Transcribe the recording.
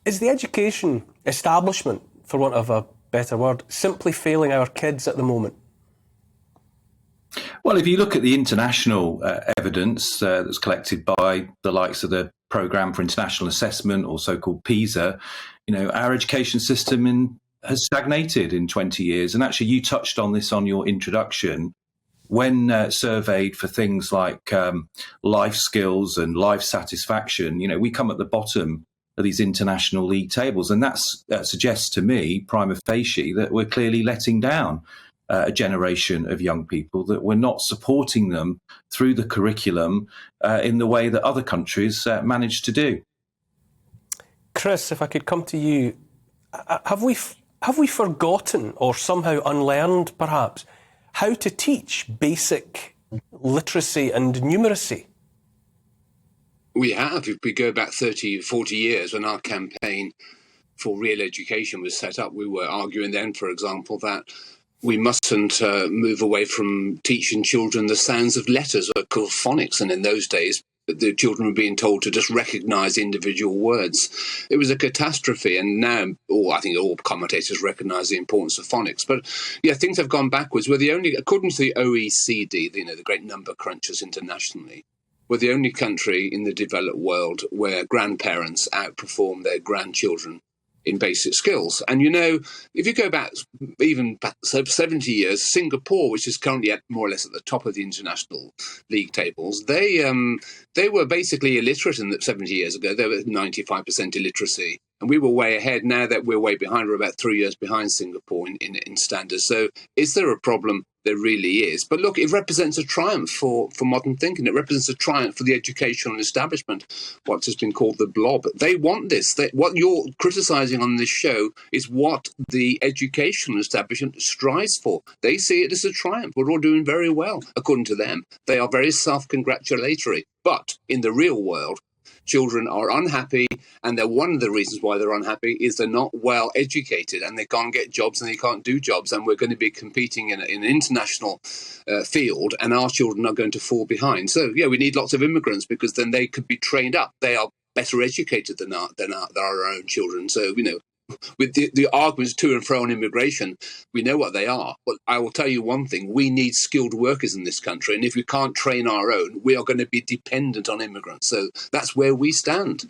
Is the education establishment, for want of a better word, simply failing our kids at the moment? Well, if you look at the international evidence that's collected by the likes of the Programme for International Assessment, or so-called PISA, our education system has stagnated in 20 years. And actually, you touched on this on your introduction. When surveyed for things like life skills and life satisfaction, we come at the bottom of these international league tables. And that suggests to me, prima facie, that we're clearly letting down a generation of young people, that we're not supporting them through the curriculum in the way that other countries manage to do. Chris, if I could come to you, have we forgotten, or somehow unlearned perhaps, how to teach basic literacy and numeracy? We have. If we go back 30, 40 years, when our campaign for real education was set up, we were arguing then, for example, that we mustn't move away from teaching children the sounds of letters, or called phonics. And in those days, the children were being told to just recognise individual words. It was a catastrophe. And now, I think all commentators recognise the importance of phonics. But yeah, things have gone backwards. We're the only, according to the OECD, the great number crunchers internationally, we're the only country in the developed world where grandparents outperform their grandchildren in basic skills. And if you go back even 70 years, Singapore, which is currently more or less at the top of the international league tables, they were basically illiterate 70 years ago. They were 95% illiteracy. And we were way ahead. Now that we're way behind, we're about 3 years behind Singapore in standards. So is there a problem? There really is. But look, it represents a triumph for modern thinking. It represents a triumph for the educational establishment, what has been called the blob. They want this. What you're criticising on this show is what the educational establishment strives for. They see it as a triumph. We're all doing very well, according to them. They are very self-congratulatory. But in the real world, children are unhappy, and one of the reasons why they're unhappy is they're not well educated, and they can't get jobs and they can't do jobs, and we're going to be competing in an international field, and our children are going to fall behind. So yeah, we need lots of immigrants, because then they could be trained up. They are better educated than our own children. So with the arguments to and fro on immigration, we know what they are. But I will tell you one thing: we need skilled workers in this country, and if we can't train our own, we are going to be dependent on immigrants. So that's where we stand.